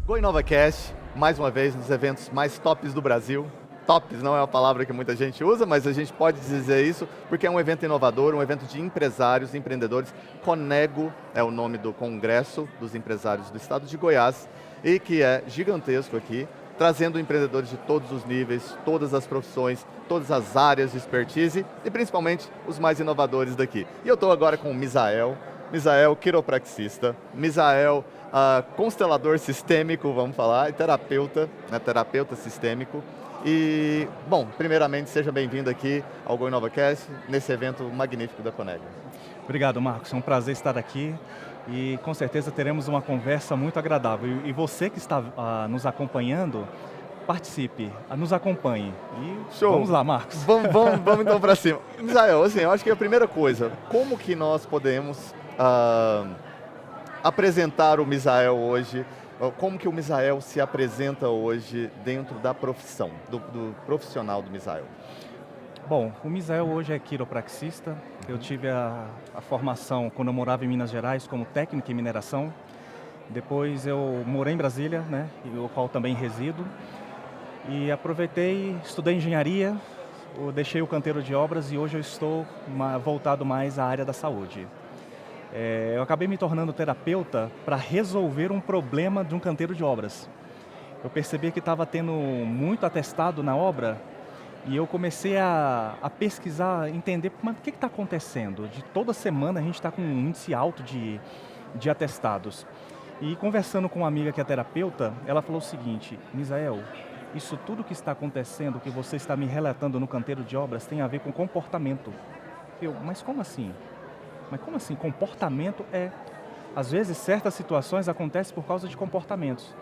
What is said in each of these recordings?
Go InovaCast, mais uma vez, nos eventos mais tops do Brasil. Tops não é uma palavra que muita gente usa, mas a gente pode dizer isso porque é um evento inovador, um evento de empresários, empreendedores. Conego é o nome do Congresso dos Empresários do Estado de Goiás e que é gigantesco aqui, trazendo empreendedores de todos os níveis, todas as profissões, todas as áreas de expertise e principalmente os mais inovadores daqui. E eu estou agora com o Misael quiropraxista, Misael, constelador sistêmico, vamos falar, e terapeuta, né, terapeuta sistêmico. E, bom, primeiramente, seja bem-vindo aqui ao Go InovaCast, nesse evento magnífico da Conego. Obrigado, Marcos. É um prazer estar aqui e com certeza teremos uma conversa muito agradável. E você que está nos acompanhando, participe, nos acompanhe. E show. Vamos lá, Marcos. Vamos então para cima. Misael, assim, eu acho que a primeira coisa, como que nós podemos apresentar o Misael hoje? Como que o Misael se apresenta hoje dentro da profissão, do profissional do Misael? Bom, o Misael hoje é quiropraxista. Eu tive a formação quando eu morava em Minas Gerais como técnico em mineração. Depois eu morei em Brasília, né, o qual também resido. E aproveitei, estudei engenharia, eu deixei o canteiro de obras e hoje eu estou voltado mais à área da saúde. Eu acabei me tornando terapeuta para resolver um problema de um canteiro de obras. Eu percebi que estava tendo muito atestado na obra e eu comecei a pesquisar, entender o que está acontecendo. De toda semana a gente está com um índice alto de atestados. E conversando com uma amiga que é terapeuta, ela falou o seguinte: Misael, isso tudo que está acontecendo, que você está me relatando no canteiro de obras, tem a ver com comportamento. Mas como assim? Mas como assim? Comportamento às vezes, certas situações acontecem por causa de comportamentos.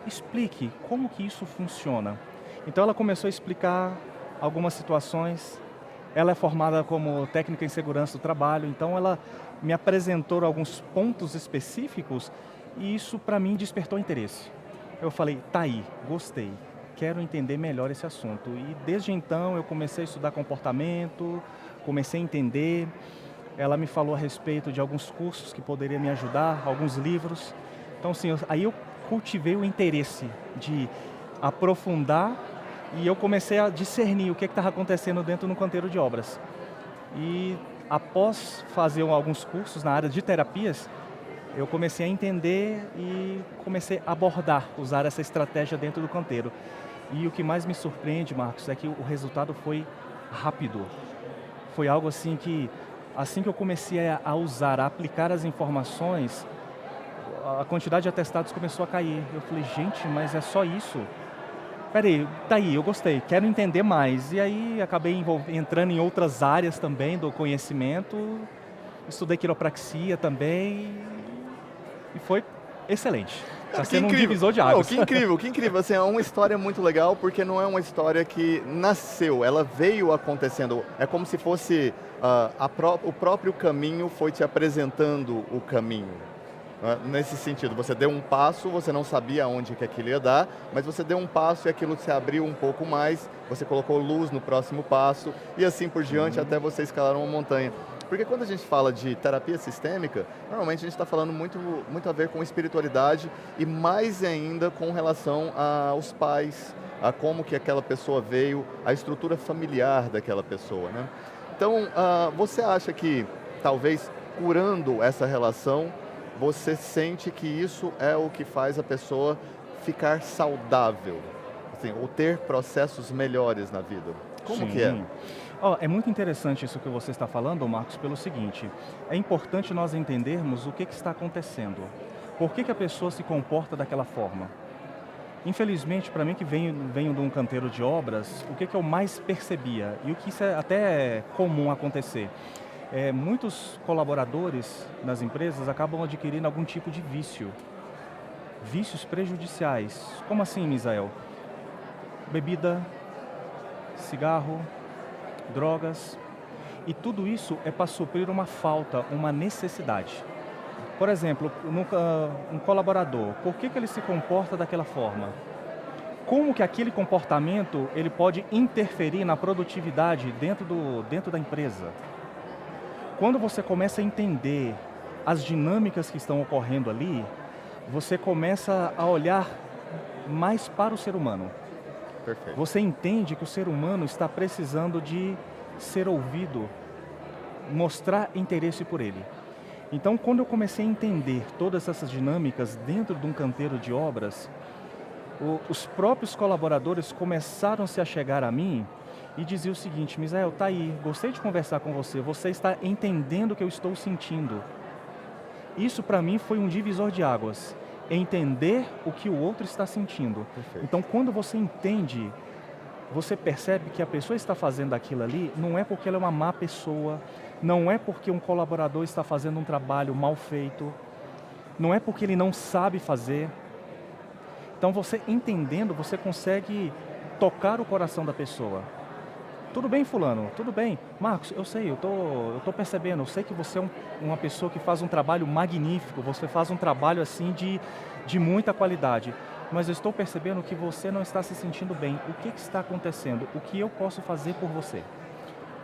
Explique como que isso funciona. Então ela começou a explicar algumas situações. Ela é formada como técnica em segurança do trabalho, então ela me apresentou alguns pontos específicos e isso para mim despertou interesse. Eu falei, tá aí, gostei, quero entender melhor esse assunto. E desde então eu comecei a estudar comportamento, comecei a entender. Ela me falou a respeito de alguns cursos que poderiam me ajudar, alguns livros. Então, sim, aí eu cultivei o interesse de aprofundar e eu comecei a discernir o que estava acontecendo dentro do canteiro de obras. E após fazer alguns cursos na área de terapias, eu comecei a entender e comecei a abordar, usar essa estratégia dentro do canteiro. E o que mais me surpreende, Marcos, é que o resultado foi rápido. Foi algo assim que eu comecei a usar, a aplicar as informações, a quantidade de atestados começou a cair. Eu falei, gente, mas é só isso? Peraí, tá aí, eu gostei, quero entender mais. E aí acabei entrando em outras áreas também do conhecimento, estudei quiropraxia também e foi excelente. Está sendo um divisor de águas. Que incrível, que incrível. Assim, é uma história muito legal porque não é uma história que nasceu, ela veio acontecendo. É como se fosse o próprio caminho foi te apresentando o caminho. Nesse sentido, você deu um passo, você não sabia aonde que aquilo ia dar, mas você deu um passo e aquilo se abriu um pouco mais, você colocou luz no próximo passo e assim por diante até você escalar uma montanha. Porque quando a gente fala de terapia sistêmica, normalmente a gente está falando muito a ver com espiritualidade e mais ainda com relação aos pais, a como que aquela pessoa veio, a estrutura familiar daquela pessoa, né? Então, você acha que talvez curando essa relação, você sente que isso é o que faz a pessoa ficar saudável, assim, ou ter processos melhores na vida? Como que é? É muito interessante isso que você está falando, Marcos, pelo seguinte, é importante nós entendermos o que está acontecendo. Por que a pessoa se comporta daquela forma? Infelizmente, para mim que venho de um canteiro de obras, o que eu mais percebia, e o que isso é até comum acontecer, muitos colaboradores nas empresas acabam adquirindo algum tipo de vícios prejudiciais. Como assim, Misael? Bebida, cigarro, drogas, e tudo isso é para suprir uma falta, uma necessidade. Por exemplo, um colaborador, por que ele se comporta daquela forma? Como que aquele comportamento ele pode interferir na produtividade dentro da empresa? Quando você começa a entender as dinâmicas que estão ocorrendo ali, você começa a olhar mais para o ser humano. Perfeito. Você entende que o ser humano está precisando de ser ouvido, mostrar interesse por ele. Então, quando eu comecei a entender todas essas dinâmicas dentro de um canteiro de obras, os próprios colaboradores começaram -se a chegar a mim e diziam o seguinte: Misael, tá aí, gostei de conversar com você, você está entendendo o que eu estou sentindo. Isso para mim foi um divisor de águas, entender o que o outro está sentindo. Perfeito. Então, quando você entende, você percebe que a pessoa está fazendo aquilo ali, não é porque ela é uma má pessoa, não é porque um colaborador está fazendo um trabalho mal feito, não é porque ele não sabe fazer. Então, você entendendo, você consegue tocar o coração da pessoa. Tudo bem, fulano? Tudo bem. Marcos, eu sei, eu tô percebendo, eu sei que você é uma pessoa que faz um trabalho magnífico, você faz um trabalho assim de muita qualidade, mas eu estou percebendo que você não está se sentindo bem. O que está acontecendo? O que eu posso fazer por você?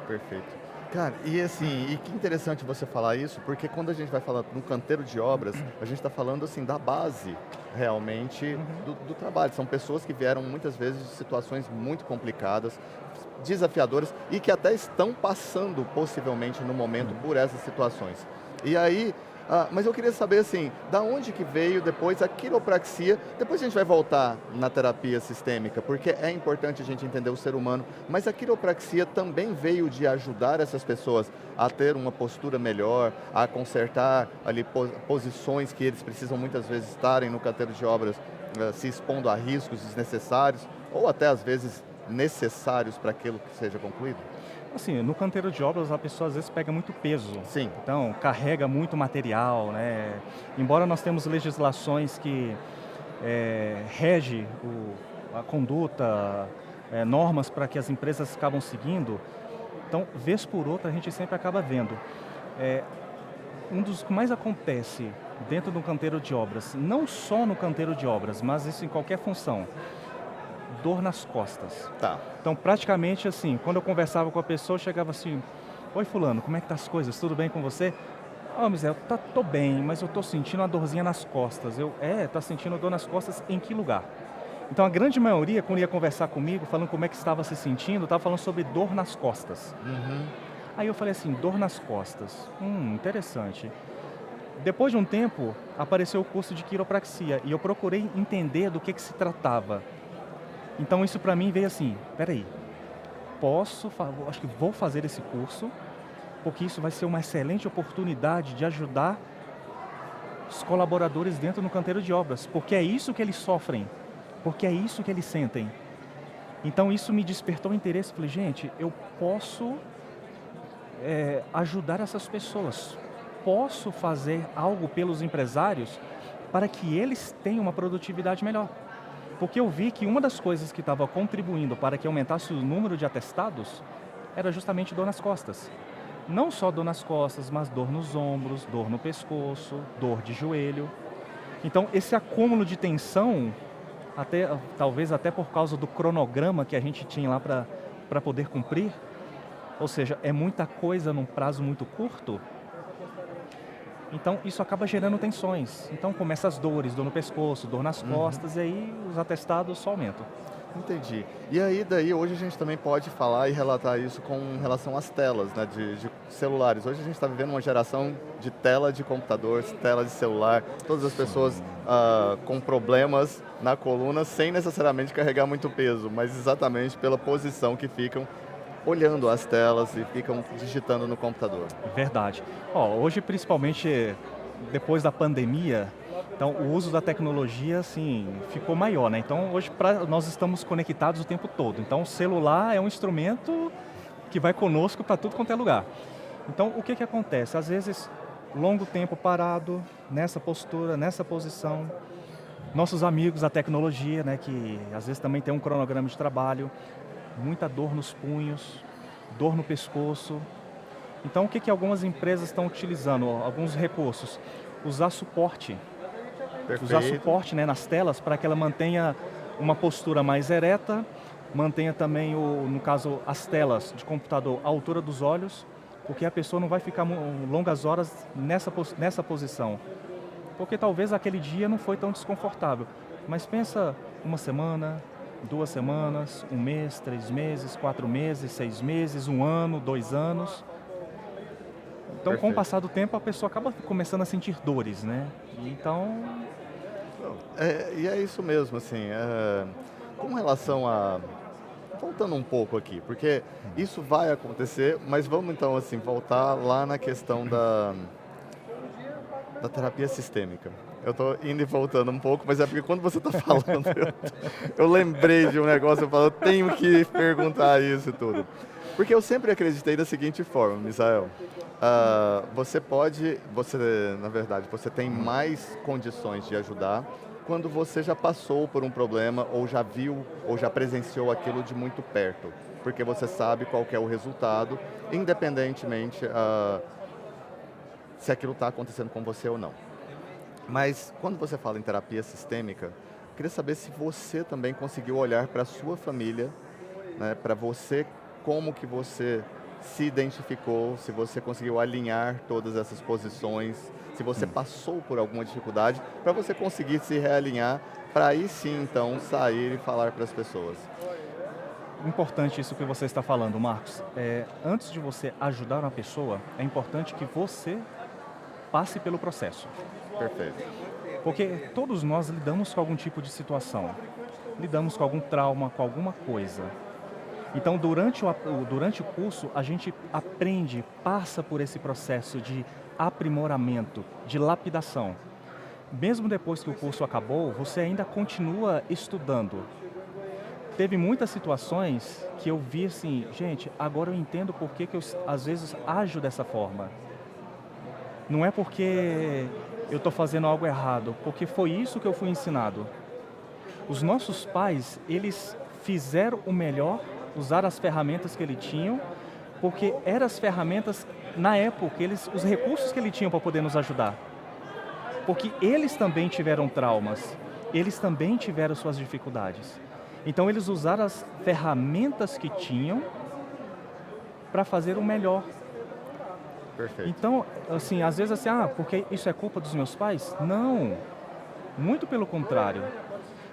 Perfeito. Cara, e assim, e que interessante você falar isso, porque quando a gente vai falar no canteiro de obras, a gente está falando assim da base realmente do trabalho. São pessoas que vieram muitas vezes de situações muito complicadas, desafiadoras e que até estão passando possivelmente no momento por essas situações. E aí, mas eu queria saber assim, da onde que veio depois a quiropraxia? Depois a gente vai voltar na terapia sistêmica, porque é importante a gente entender o ser humano, mas a quiropraxia também veio de ajudar essas pessoas a ter uma postura melhor, a consertar ali posições que eles precisam muitas vezes estarem no canteiro de obras, se expondo a riscos desnecessários, ou até às vezes necessários para aquilo que seja concluído? Assim, no canteiro de obras a pessoa às vezes pega muito peso. Sim. Então, carrega muito material, né? Embora nós temos legislações que rege a conduta, normas para que as empresas acabam seguindo, então, vez por outra, a gente sempre acaba vendo. Um dos que mais acontece dentro de um canteiro de obras, não só no canteiro de obras, mas isso em qualquer função, dor nas costas. Tá. Então, praticamente assim, quando eu conversava com a pessoa, eu chegava assim: oi fulano, como é que tá as coisas? Tudo bem com você? Misael, tô bem, mas eu tô sentindo uma dorzinha nas costas. Tá sentindo dor nas costas em que lugar? Então, a grande maioria, quando ia conversar comigo, falando como é que estava se sentindo, estava falando sobre dor nas costas. Aí eu falei assim, dor nas costas. Interessante. Depois de um tempo, apareceu o curso de quiropraxia e eu procurei entender do que se tratava. Então isso para mim veio assim, peraí, acho que vou fazer esse curso, porque isso vai ser uma excelente oportunidade de ajudar os colaboradores dentro do canteiro de obras, porque é isso que eles sofrem, porque é isso que eles sentem. Então isso me despertou o interesse, falei, gente, eu posso ajudar essas pessoas, posso fazer algo pelos empresários para que eles tenham uma produtividade melhor. Porque eu vi que uma das coisas que estava contribuindo para que aumentasse o número de atestados era justamente dor nas costas. Não só dor nas costas, mas dor nos ombros, dor no pescoço, dor de joelho. Então, esse acúmulo de tensão, talvez até por causa do cronograma que a gente tinha lá para poder cumprir, ou seja, é muita coisa num prazo muito curto, então isso acaba gerando tensões. Então começa as dores, dor no pescoço, dor nas costas, e aí os atestados só aumentam. Entendi. E aí daí hoje a gente também pode falar e relatar isso com relação às telas, né, de celulares. Hoje a gente está vivendo uma geração de tela de computador, tela de celular, todas as pessoas com problemas na coluna sem necessariamente carregar muito peso, mas exatamente pela posição que ficam olhando as telas e ficam digitando no computador. Verdade. Hoje, principalmente depois da pandemia, então o uso da tecnologia assim, ficou maior, né? Então hoje nós estamos conectados o tempo todo. Então o celular é um instrumento que vai conosco para tudo quanto é lugar. Então o que acontece? Às vezes, longo tempo parado, nessa postura, nessa posição. Nossos amigos da tecnologia, né, que às vezes também tem um cronograma de trabalho, muita dor nos punhos, dor no pescoço. Então, o que algumas empresas estão utilizando? Alguns recursos. Usar suporte. Perfeito. Usar suporte, né, nas telas para que ela mantenha uma postura mais ereta, mantenha também, no caso, as telas de computador à altura dos olhos, porque a pessoa não vai ficar longas horas nessa posição. porque talvez aquele dia não foi tão desconfortável. Mas pensa uma semana, 2 semanas, 1 mês, 3 meses, 4 meses, 6 meses, 1 ano, 2 anos. Então, com o Perfeito. passar do tempo, a pessoa acaba começando a sentir dores, né? Então, E é isso mesmo, assim, com relação a... Voltando um pouco aqui, porque isso vai acontecer, mas vamos então, assim, voltar lá na questão da terapia sistêmica. Eu estou indo e voltando um pouco, mas é porque quando você está falando, eu lembrei de um negócio, eu falo, eu tenho que perguntar isso e tudo. Porque eu sempre acreditei da seguinte forma, Misael. Na verdade, você tem mais condições de ajudar quando você já passou por um problema, ou já viu, ou já presenciou aquilo de muito perto. Porque você sabe qual que é o resultado, independentemente se aquilo está acontecendo com você ou não. Mas quando você fala em terapia sistêmica, eu queria saber se você também conseguiu olhar para a sua família, né, para você, como que você se identificou, se você conseguiu alinhar todas essas posições, se você passou por alguma dificuldade, para você conseguir se realinhar, para aí sim, então, sair e falar para as pessoas. importante isso que você está falando, Marcos. Antes de você ajudar uma pessoa, é importante que você passe pelo processo. Perfeito. Porque todos nós lidamos com algum tipo de situação. Lidamos com algum trauma, com alguma coisa. Então, durante o curso, a gente aprende, passa por esse processo de aprimoramento, de lapidação. Mesmo depois que o curso acabou, você ainda continua estudando. Teve muitas situações que eu vi assim, gente, agora eu entendo por que eu às vezes ajo dessa forma. Não é porque eu estou fazendo algo errado, porque foi isso que eu fui ensinado. Os nossos pais, eles fizeram o melhor, usaram as ferramentas que eles tinham, porque eram as ferramentas, na época, os recursos que eles tinham para poder nos ajudar. Porque eles também tiveram traumas, eles também tiveram suas dificuldades. Então eles usaram as ferramentas que tinham para fazer o melhor. Perfeito. Então, assim, às vezes assim, porque isso é culpa dos meus pais? Não, muito pelo contrário.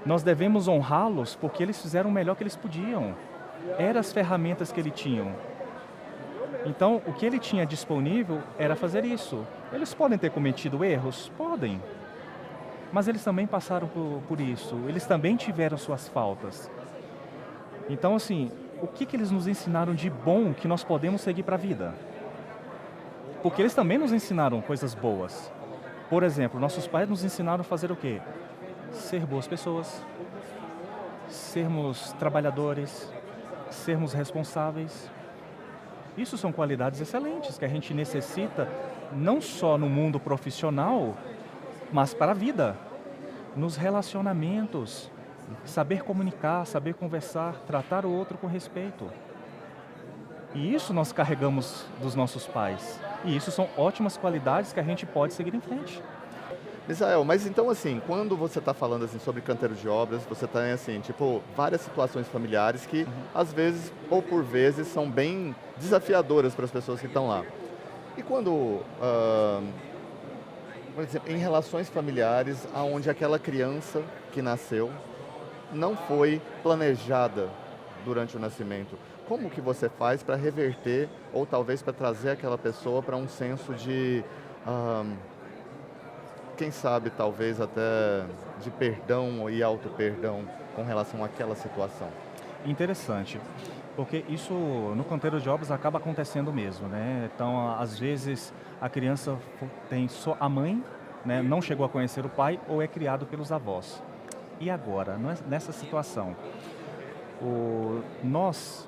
Nós devemos honrá-los porque eles fizeram o melhor que eles podiam. Eram as ferramentas que eles tinham. Então, o que ele tinha disponível era fazer isso. Eles podem ter cometido erros? Podem. Mas eles também passaram por isso. Eles também tiveram suas faltas. Então, assim, o que eles nos ensinaram de bom que nós podemos seguir para a vida? Porque eles também nos ensinaram coisas boas. Por exemplo, nossos pais nos ensinaram a fazer o quê? Ser boas pessoas, sermos trabalhadores, sermos responsáveis. Isso são qualidades excelentes que a gente necessita não só no mundo profissional, mas para a vida, nos relacionamentos, saber comunicar, saber conversar, tratar o outro com respeito. E isso nós carregamos dos nossos pais. E isso são ótimas qualidades que a gente pode seguir em frente. Misael, mas então assim, quando você está falando assim sobre canteiro de obras, você tem assim, tipo, várias situações familiares que às vezes ou por vezes são bem desafiadoras para as pessoas que estão lá. E quando, por exemplo, em relações familiares, onde aquela criança que nasceu não foi planejada durante o nascimento, como que você faz para reverter ou talvez para trazer aquela pessoa para um senso de quem sabe, talvez até de perdão e auto-perdão com relação àquela situação? Interessante, porque isso no canteiro de obras acaba acontecendo mesmo, né? Então, às vezes, a criança tem só a mãe, né? Não chegou a conhecer o pai ou é criado pelos avós. E agora, nessa situação, nós,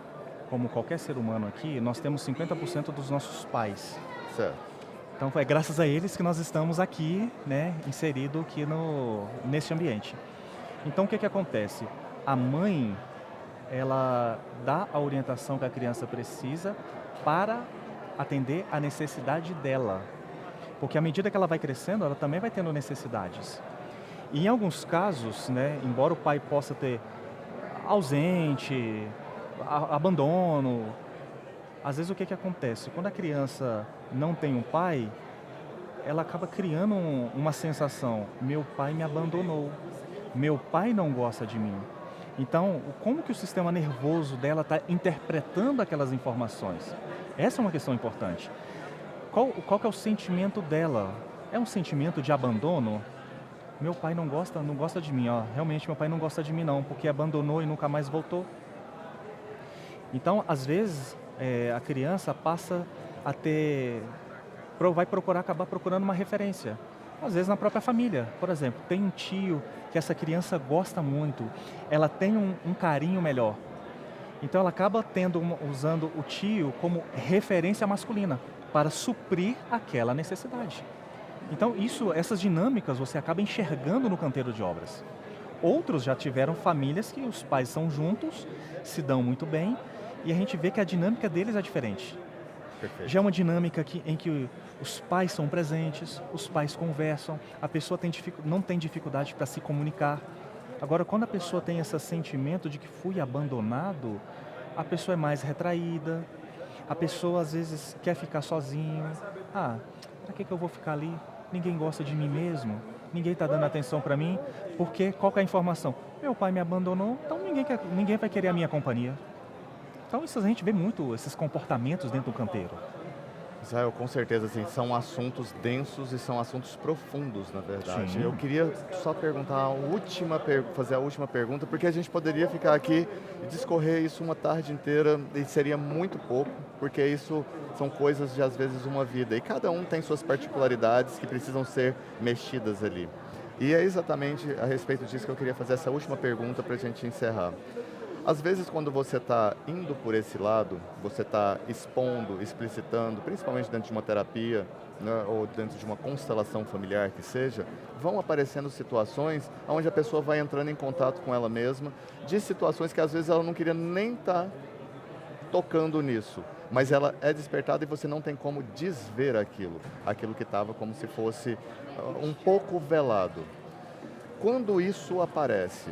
como qualquer ser humano aqui, nós temos 50% dos nossos pais. Certo. Então, é graças a eles que nós estamos aqui, né, inserido aqui nesse ambiente. Então, o que acontece? A mãe, ela dá a orientação que a criança precisa para atender a necessidade dela. Porque à medida que ela vai crescendo, ela também vai tendo necessidades. E em alguns casos, né, embora o pai possa ter ausente, abandono, às vezes o que acontece? Quando a criança não tem um pai, ela acaba criando uma sensação, meu pai me abandonou, meu pai não gosta de mim. Então, como que o sistema nervoso dela está interpretando aquelas informações? Essa é uma questão importante. Qual que é o sentimento dela? É um sentimento de abandono? Meu pai não gosta de mim, ó. Realmente meu pai não gosta de mim não, porque abandonou e nunca mais voltou. Então, às vezes, a criança passa a vai acabar procurando uma referência. Às vezes na própria família, por exemplo, tem um tio que essa criança gosta muito, ela tem um carinho melhor. Então ela acaba usando o tio como referência masculina para suprir aquela necessidade. Então essas dinâmicas você acaba enxergando no canteiro de obras. Outros já tiveram famílias que os pais são juntos, se dão muito bem, e a gente vê que a dinâmica deles é diferente. Perfeito. Já é uma dinâmica em que os pais são presentes, os pais conversam, a pessoa não tem dificuldade para se comunicar. Agora, quando a pessoa tem esse sentimento de que fui abandonado, a pessoa é mais retraída, a pessoa às vezes quer ficar sozinho. Para que eu vou ficar ali? Ninguém gosta de mim mesmo, ninguém está dando atenção para mim, porque qual que é a informação? Meu pai me abandonou, então ninguém vai querer a minha companhia. Então a gente vê muito esses comportamentos dentro do canteiro. Israel, com certeza, assim, são assuntos densos e são assuntos profundos, na verdade. Sim. Eu queria só fazer a última pergunta, porque a gente poderia ficar aqui e discorrer isso uma tarde inteira e seria muito pouco, porque isso são coisas de, às vezes, uma vida. E cada um tem suas particularidades que precisam ser mexidas ali. E é exatamente a respeito disso que eu queria fazer essa última pergunta para a gente encerrar. Às vezes, quando você está indo por esse lado, você está expondo, explicitando, principalmente dentro de uma terapia, né, ou dentro de uma constelação familiar que seja, vão aparecendo situações onde a pessoa vai entrando em contato com ela mesma, de situações que às vezes ela não queria nem estar tocando nisso, mas ela é despertada e você não tem como desver aquilo que estava como se fosse um pouco velado. Quando isso aparece,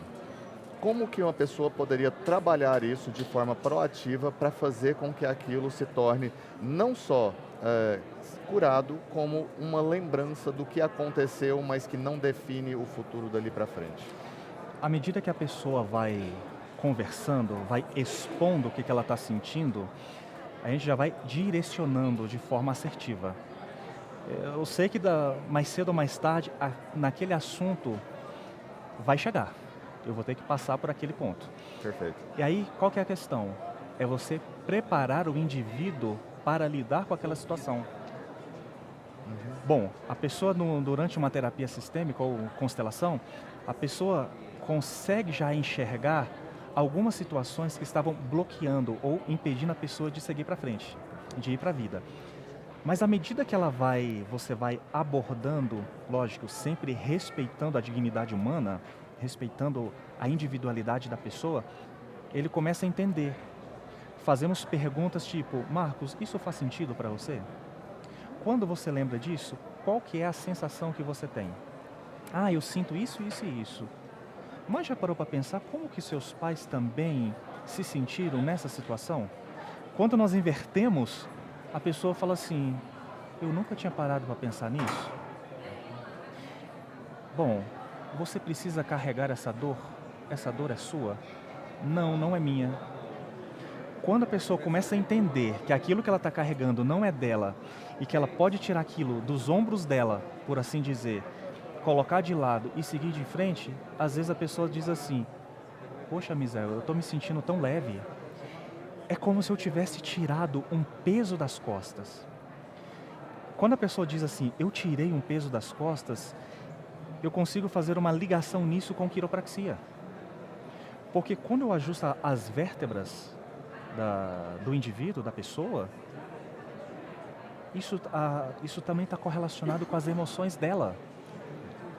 como que uma pessoa poderia trabalhar isso de forma proativa para fazer com que aquilo se torne não só curado, como uma lembrança do que aconteceu, mas que não define o futuro dali para frente? À medida que a pessoa vai conversando, vai expondo o que ela está sentindo, a gente já vai direcionando de forma assertiva. Eu sei que mais cedo ou mais tarde, naquele assunto vai chegar. Eu vou ter que passar por aquele ponto. Perfeito. E aí, qual que é a questão? É você preparar o indivíduo para lidar com aquela situação. Bom, a pessoa durante uma terapia sistêmica ou constelação, a pessoa consegue já enxergar algumas situações que estavam bloqueando ou impedindo a pessoa de seguir para frente, de ir para a vida. Mas à medida que você vai abordando, lógico, sempre respeitando a dignidade humana, respeitando a individualidade da pessoa, ele começa a entender. Fazemos perguntas tipo, Marcos, isso faz sentido para você? Quando você lembra disso, qual que é a sensação que você tem? Eu sinto isso, isso e isso. Mas já parou para pensar como que seus pais também se sentiram nessa situação? Quando nós invertemos, a pessoa fala assim, eu nunca tinha parado para pensar nisso. Bom, você precisa carregar essa dor? Essa dor é sua? Não, não é minha. Quando a pessoa começa a entender que aquilo que ela está carregando não é dela e que ela pode tirar aquilo dos ombros dela, por assim dizer, colocar de lado e seguir de frente, às vezes a pessoa diz assim, poxa, Misael, eu estou me sentindo tão leve. É como se eu tivesse tirado um peso das costas. Quando a pessoa diz assim, eu tirei um peso das costas, eu consigo fazer uma ligação nisso com quiropraxia. Porque quando eu ajusto as vértebras do indivíduo, da pessoa, isso também está correlacionado com as emoções dela.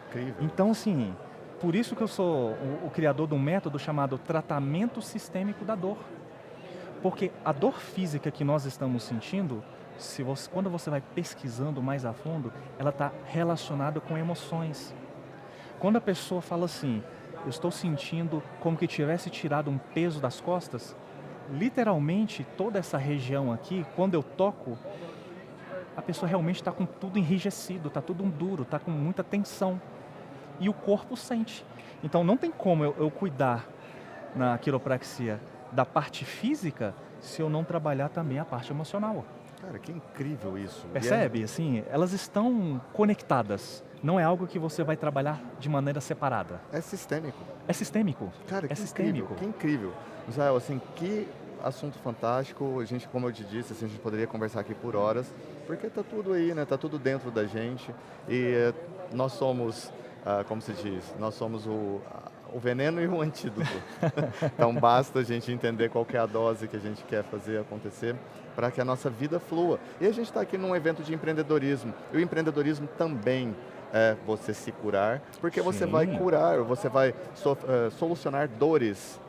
Incrível. Então, assim, por isso que eu sou o criador de um método chamado tratamento sistêmico da dor. Porque a dor física que nós estamos sentindo, quando você vai pesquisando mais a fundo, ela está relacionada com emoções. Quando a pessoa fala assim, eu estou sentindo como que tivesse tirado um peso das costas, literalmente toda essa região aqui, quando eu toco, a pessoa realmente está com tudo enrijecido, está tudo duro, está com muita tensão. E o corpo sente. Então não tem como eu cuidar na quiropraxia da parte física se eu não trabalhar também a parte emocional. Cara, que incrível isso. Percebe? Assim, elas estão conectadas. Não é algo que você vai trabalhar de maneira separada. É sistêmico. É sistêmico. Cara, que incrível, que incrível. Israel, assim, que assunto fantástico. A gente, como eu te disse, assim, a gente poderia conversar aqui por horas, porque tá tudo aí, né? Tá tudo dentro da gente. E nós somos, como se diz, nós somos o veneno e o antídoto. Então basta a gente entender qual que é a dose que a gente quer fazer acontecer para que a nossa vida flua. E a gente está aqui num evento de empreendedorismo. E o empreendedorismo também é você se curar, porque você vai curar, você vai solucionar dores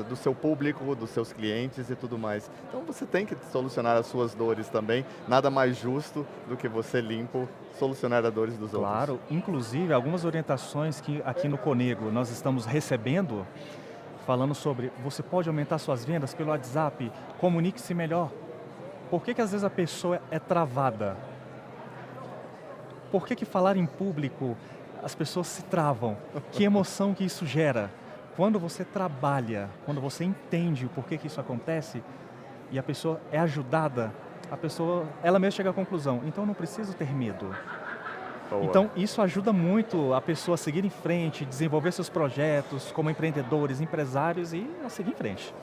do seu público, dos seus clientes e tudo mais. Então você tem que solucionar as suas dores também. Nada mais justo do que você limpo solucionar as dores dos outros. Claro, inclusive algumas orientações que aqui no Conego nós estamos recebendo, falando sobre você pode aumentar suas vendas pelo WhatsApp, comunique-se melhor. Por que às vezes a pessoa é travada? Por que falar em público as pessoas se travam? Que emoção que isso gera? Quando você trabalha, quando você entende o porquê que isso acontece e a pessoa é ajudada, a pessoa, ela mesma chega à conclusão, então eu não preciso ter medo. Boa. Então isso ajuda muito a pessoa a seguir em frente, desenvolver seus projetos como empreendedores, empresários e a seguir em frente.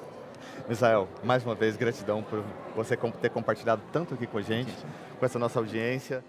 Israel, mais uma vez, gratidão por você ter compartilhado tanto aqui com a gente, com essa nossa audiência.